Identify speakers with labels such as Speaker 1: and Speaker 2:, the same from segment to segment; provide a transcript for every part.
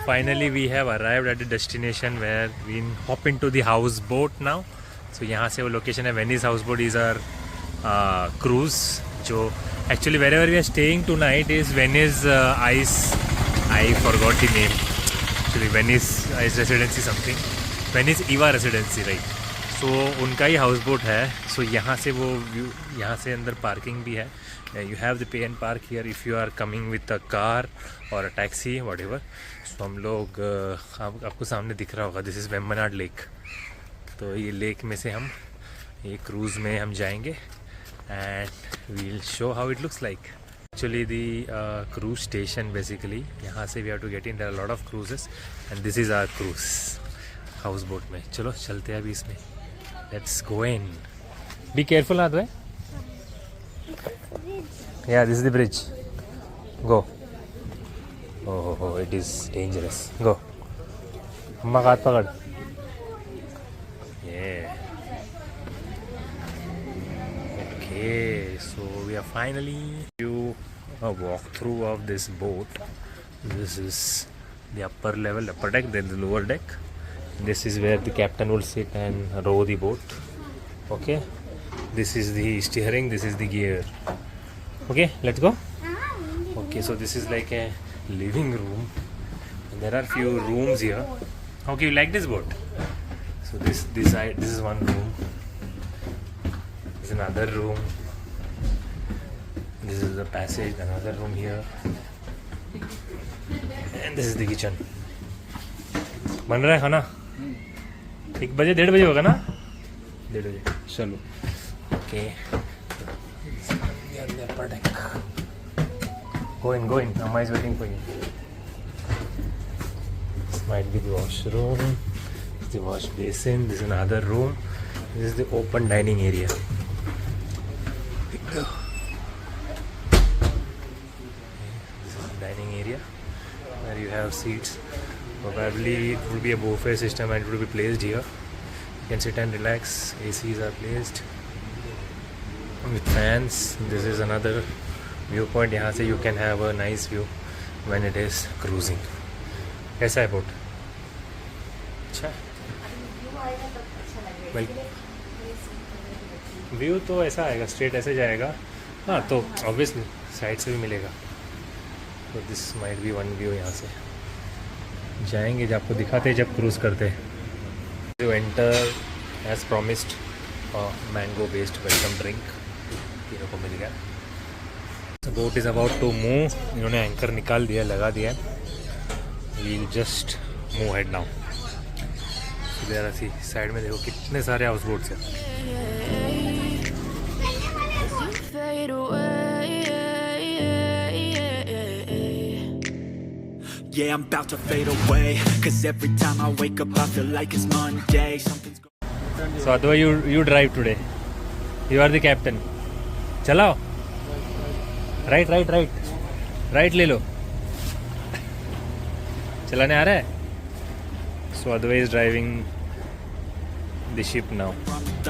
Speaker 1: finally we have arrived at the destination where we hop into the houseboat now. So यहाँ से वो location है Venice houseboat is our cruise जो actually wherever we are staying tonight is Venice ice I forgot the name actually Venice ice residency something Venice Eva residency right. So उनका ही houseboat है. सो यहाँ से वो view यहाँ से अंदर पार्किंग भी है. You have the pay and park here if you are coming with a car और a taxi whatever. So हम लोग आपको सामने दिख रहा होगा दिस इज़ वेम्बनाड लेक. तो ये लेक में से हम ये क्रूज़ में हम जाएंगे and we'll show how it looks like. Actually the cruise station basically यहाँ से we have to get in there are lot of cruises and this is our cruise house boat में. चलो चलते हैं अभी इसमें. Let's go in. Be careful हाथ में. या this is the bridge. Go. Oh it is dangerous. Go. अम्मा का हाथ पकड़. Okay, so we are finally do a walkthrough of this boat. This is the upper level, upper deck, then the lower deck. This is where the captain will sit and row the boat. Okay, this is the steering, this is the gear. Okay, let's go. Okay, so this is like a living room. And there are few rooms here. Okay, you like this boat? So this side, this is one room. This is another room. This is the passage, another room here. And this is the kitchen. बन रहा है खाना 1 बजे 1:30 बजे होगा ना 1:30 बजे. चलो. Okay. Go in. Amma is waiting for you. This might be the washroom. This is the wash basin. This is another room. This is the open dining area. This is the dining area where you have seats. Probably it will be a buffet system and it will be placed here. You can sit and relax. ACs are placed with fans. This is another viewpoint. यहाँ से you can have a nice view when it is cruising. कैसा है boat? अच्छा. View तो ऐसा आएगा straight ऐसे जाएगा. हाँ तो ऑब्वियसली साइड से भी मिलेगा. तो this might be one view. यहाँ से जाएंगे जब आपको दिखाते हैं जब क्रूज़ करते हैं. जो enter as promised mango based welcome drink तीनों को मिल गया. Boat is about to move. इन्होंने एंकर निकाल दिया लगा दिया. We just move head now. जरा सी साइड में देखो कितने सारे हाउस बोट्स हैं.
Speaker 2: Yeah, I'm about to fade away. Cause every time I wake up I feel like it's Monday. Something's going.
Speaker 1: So Adwa, you drive today. You are the captain. चलाओ. Right ले लो. चलाने आ रहा है. So Adwa is driving the ship now.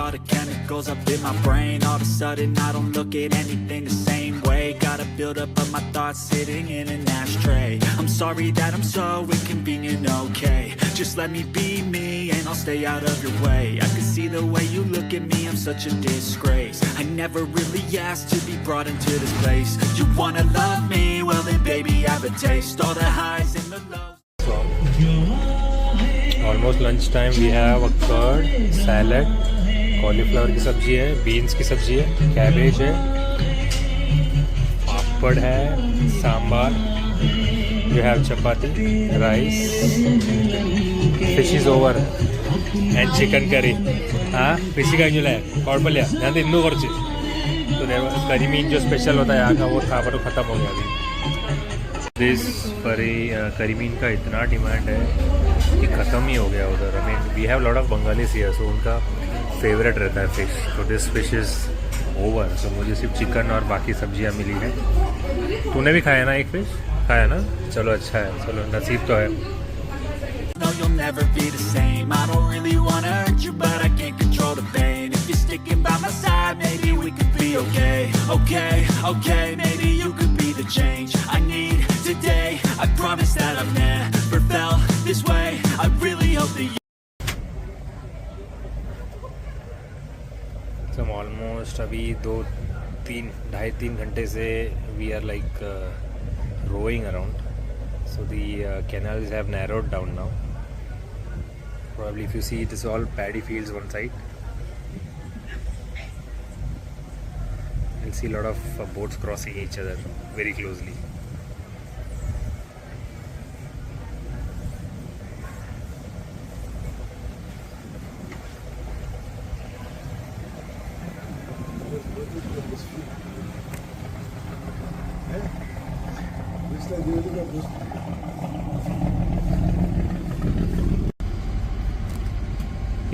Speaker 2: All the chemicals up in my brain. All of a sudden I don't look at anything the same way. Got a build up of my thoughts sitting in an ashtray. I'm sorry that I'm so inconvenient, okay. Just let me be me and I'll stay out of your way. I can see the way you look at me, I'm such a disgrace. I never really asked to be brought into this place. You wanna love me? Well then baby I have a taste. All the highs and the lows.
Speaker 1: Almost lunch time. We have a curd salad. Cauliflower की सब्जी है. Beans की सब्जी है. Cabbage है. पापड़ है. Sambar. You have chapati. Rice. Fish is over and chicken curry. हाँ fishy കഴിഞ്ഞില്ലേ കുഴപ്പമില്ല. ഞാൻ തിന്നു കുറച്ച്. तो करीमीन जो स्पेशल होता है यहाँ का वो खाना तो ख़त्म हो गया अभी. दिस करीमीन का इतना डिमांड है कि ख़त्म ही हो गया उधर. I mean we have lot of Bengalis here so उनका फेवरेट रहता है फ़िश. तो this fish is over. So मुझे सिर्फ चिकन और बाकी सब्जियाँ मिली हैं. तूने भी खाया ना एक फिश? खाया ना. चलो अच्छा है. चलो नसीब तो है.
Speaker 2: No, you'll never be the same. I don't really wanna hurt you, but I can't control the pain. If you're sticking by my side, maybe we could be okay. Okay, maybe you could be the change I need today. I promise that I've never felt
Speaker 1: almost अभी 2-3 घंटे से we are like rowing around. So the canals have narrowed down now. Probably if you see, it is all paddy fields one side. You'll see a lot of boats crossing each other very closely.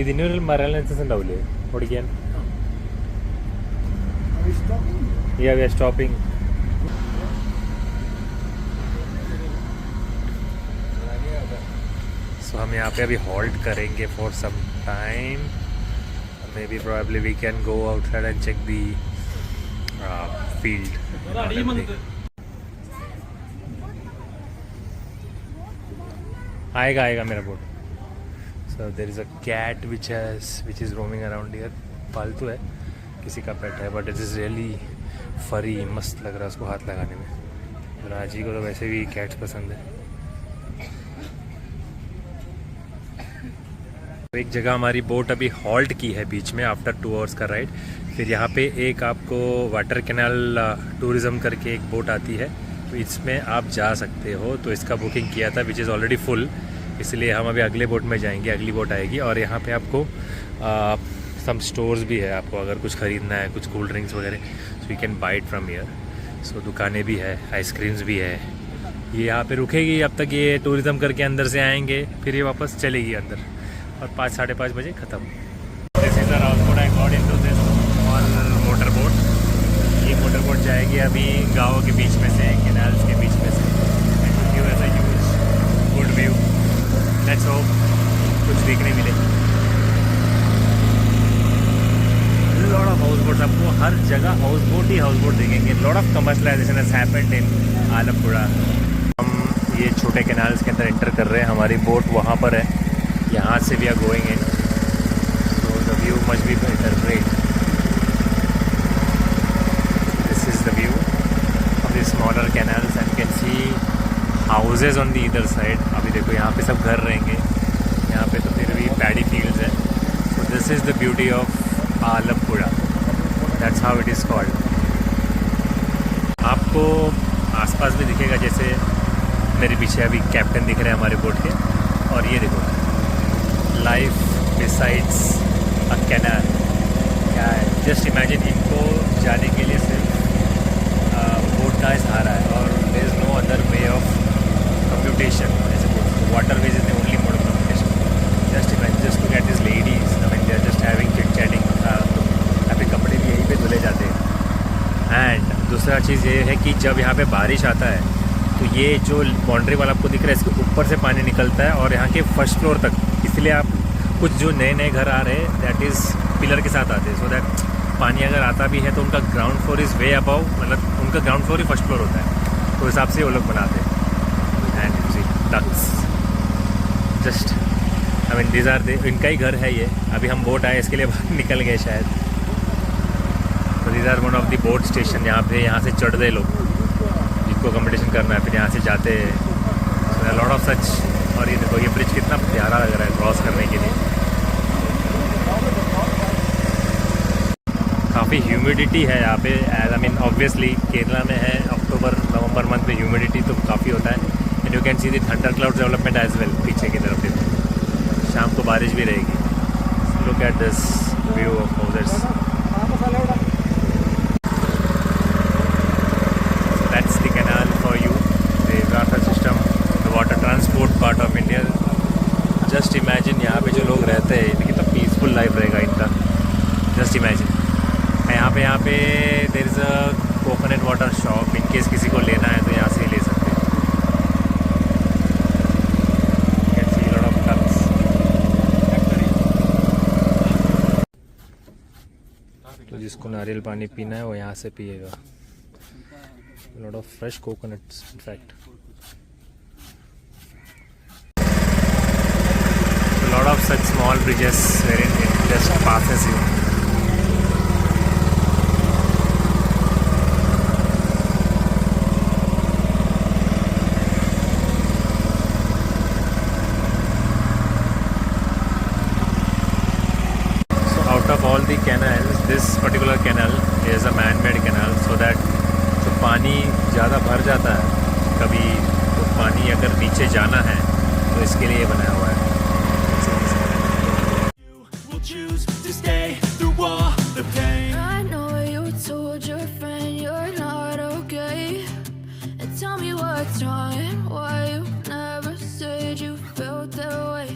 Speaker 1: ഇതിനൊരു marine licence ഉണ്ടാവില്ലേ ഓടിക്കാൻ? Yeah, we are stopping. So हम यहाँ पे अभी halt करेंगे for some time. Maybe probably we can go outside and check the field. आएगा मेरा boat. So there is a cat which is roaming around here. पालतू है, किसी का पेट है, but it is really furry. मस्त लग रहा है उसको हाथ लगाने में. राजी को तो वैसे भी कैट्स पसंद है. एक जगह हमारी बोट अभी हॉल्ट की है बीच में आफ्टर 2 आवर्स का राइड. फिर यहाँ पे एक आपको वाटर कैनाल टूरिज़्म करके एक बोट आती है, तो इसमें आप जा सकते हो. तो इसका बुकिंग किया था विच इज़ ऑलरेडी फुल, इसलिए हम अभी अगले बोट में जाएंगे. अगली बोट आएगी और यहाँ पे आपको सम स्टोर्स भी है. आपको अगर कुछ ख़रीदना है, कुछ कोल्ड ड्रिंक्स वगैरह, so you can buy it from here. So दुकानें भी है, आइसक्रीम्स भी है. ये यहाँ पे रुकेगी अब तक ये टूरिज़्म करके अंदर से आएंगे, फिर ये वापस चलेगी अंदर और 5-5:30 बजे ख़त्म. This is the houseboat I got into this small motor boat. ये मोटर बोट जाएगी अभी गाँव के बीच में से, कैनाल्स के बीच में से. And to give us a huge good view. Let's hope कुछ देखने मिले. लॉट ऑफ हाउस बोट्स, आपको हर जगह हाउस बोट देखेंगे. Lot of commercialization has happened in Alampura. हम ये छोटे कैनाल्स के अंदर एंटर कर रहे हैं. हमारी बोट वहाँ पर है, यहाँ से we are going in. So the view must be better. Great. This is the view of the smaller canals and can see houses on the इधर साइड. अभी देखो यहाँ पे सब घर रहेंगे, यहाँ पे तो फिर भी पैडी फील्ड्स है. So this is the beauty of Alampura. That's how it is called. आपको आसपास भी दिखेगा, जैसे मेरे पीछे अभी कैप्टन दिख रहे हैं हमारे बोट के. और ये देखो, लाइफ बिसाइड्स अ कैनाल. क्या है, जस्ट इमेजिन इनको जाने के लिए सिर्फ बोट का सहारा है और there is no other way of commutation. जैसे water ways is the only mode of commutation. Just imagine, just look at this ladies, I mean they are just having chit chatting. अभी कपड़े भी यहीं पे धुले जाते हैं. एंड दूसरा चीज़ ये है कि जब यहाँ पे बारिश आता है तो ये जो बाउंड्री वाला आपको दिख रहा है, इसके ऊपर से पानी निकलता है और यहाँ के फर्स्ट फ्लोर तक. इसलिए आप कुछ जो नए घर आ रहे हैं दैट इज़ पिलर के साथ आते हैं. सो दैट पानी अगर आता भी है तो उनका ground floor is way above, मतलब उनका ग्राउंड फ्लोर ही फर्स्ट फ्लोर होता है. तो हिसाब से वो लोग बनाते हैं. And see ducks just, I mean these are they, इनका ही घर है ये. अभी हम बोट आए इसके लिए बाहर निकल गए शायद. तो these are one of the boat station. यहाँ से चढ़ते लोग जिनको कम्पिटिशन करना है, फिर यहाँ से जाते हैं. Lot of such. और ये देखो, ये ब्रिज कितना प्यारा लग रहा है क्रॉस करने के लिए. काफ़ी ह्यूमिडिटी है यहाँ पे. आई मीन ऑब्वियसली केरला में है, अक्टूबर-नवंबर मंथ में ह्यूमिडिटी तो काफ़ी होता है. And you can see the thunder cloud development as well पीछे की तरफ. देखो शाम को बारिश भी रहेगी. Look at this view of houses. That's the canal for you, the water system, the water transport part of India. Just imagine यहाँ पे जो लोग रहते हैं कितना पीसफुल लाइफ रहेगा इनका. Just imagine. यहाँ पे there is a coconut water shop. In case किसी को लेना है तो यहाँ से ही ले सकते हैं. You can see a lot of ducks. तो जिसको नारियल पानी पीना है वो यहाँ से पिएगा. A lot of fresh coconuts, in fact. A lot of such small bridges wherein it just passes you. canal, this particular canal is a man-made canal so that जो पानी ज़्यादा भर जाता है कभी, तो पानी अगर नीचे जाना है तो इसके लिए बनाया हुआ है.
Speaker 2: We'll choose to stay through all the pain.
Speaker 3: I know you told your friend you're not okay, and tell me what's wrong and why you never said you felt that way.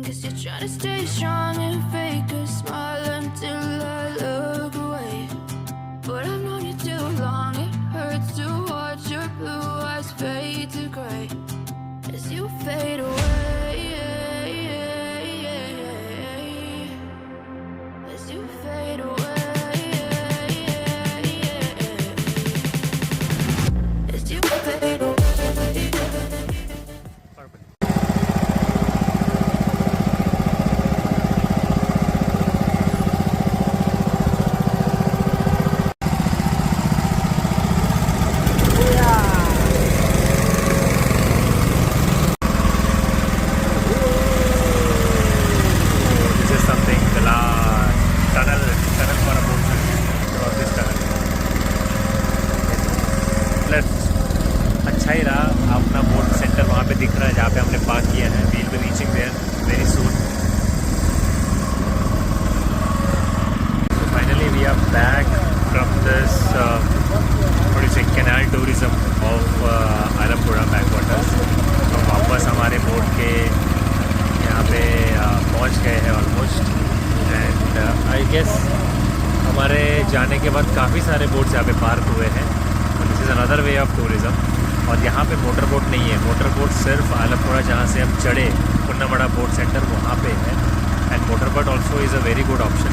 Speaker 3: Guess you're trying to stay strong and fake a smile until I look away. But I've known you too long, it hurts to watch your blue eyes fade to gray as you fade away. As you fade away. As you fade away.
Speaker 1: अच्छा ही रहा, अपना boat centre वहाँ पे दिख रहा है जहाँ पे हमने पार्क किया है. We'll be reaching there very soon. So finally we are back from this what do you say canal tourism of Alappuzha backwaters. तो वापस हमारे बोट के यहाँ पे पहुँच गए हैं ऑलमोस्ट. एंड आई गेस हमारे जाने के बाद काफ़ी सारे बोट्स यहाँ पे पार्क हुए हैं. This is another way of tourism. और यहाँ पे मोटर बोट नहीं है. मोटर बोट सिर्फ आलमपुरा जहाँ से हम चढ़े पुन्नामड़ा बोट सेंटर वहाँ पे है. And motor boat also is a very good option.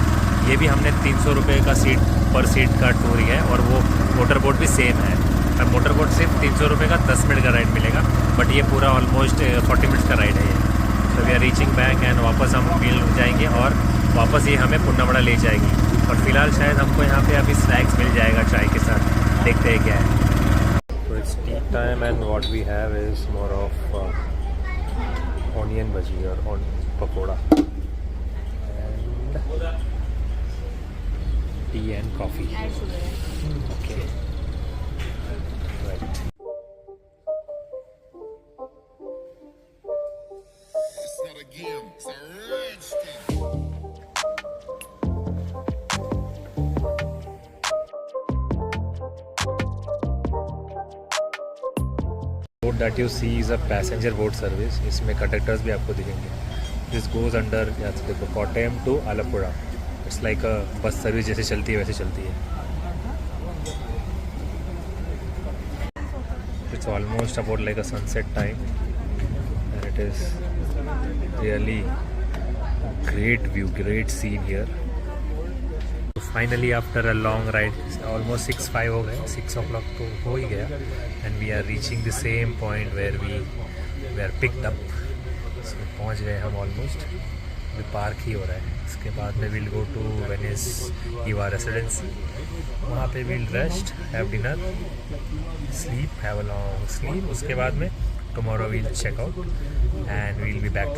Speaker 1: ये भी हमने 300 रुपये का सीट पर सीट का टूर है और वो मोटर बोट भी सेम है. और मोटर बोट सिर्फ 300 रुपये का 10 मिनट का राइड मिलेगा, बट ये पूरा ऑलमोस्ट 40 मिनट्स का राइड है ये. तो we are reaching back and वापस हम मिल जाएंगे और वापस ये हमें पुन्नामड़ा ले जाएगी. और फिलहाल शायद हमको यहाँ पे अभी स्नैक्स मिल जाएगा चाय के साथ. देखते हैं क्या है. So it's tea time and what we have is more of onion bhaji or pakoda and tea and coffee. Okay. Right.
Speaker 4: It's not a game, it's a rich thing.
Speaker 1: Boat that you see is a passenger boat service. इसमें conductors भी आपको दिखेंगे. This goes under देखो Kottayam to Alappuzha. It's like a bus service जैसे चलती है वैसे चलती है. It's almost about like a sunset time and it is really great view, great scene here. Finally after a long ride, almost 6:05 हो गए, 6 o'clock तो हो ही गया. And we are reaching the same point where we were picked up. So पहुँच गए हम almost. अभी park ही हो रहा है. इसके बाद में we'll go to Venice Eva Residency. वहाँ पे we'll rest, have dinner, sleep, have a long sleep. उसके बाद में tomorrow we'll check out and we'll be back.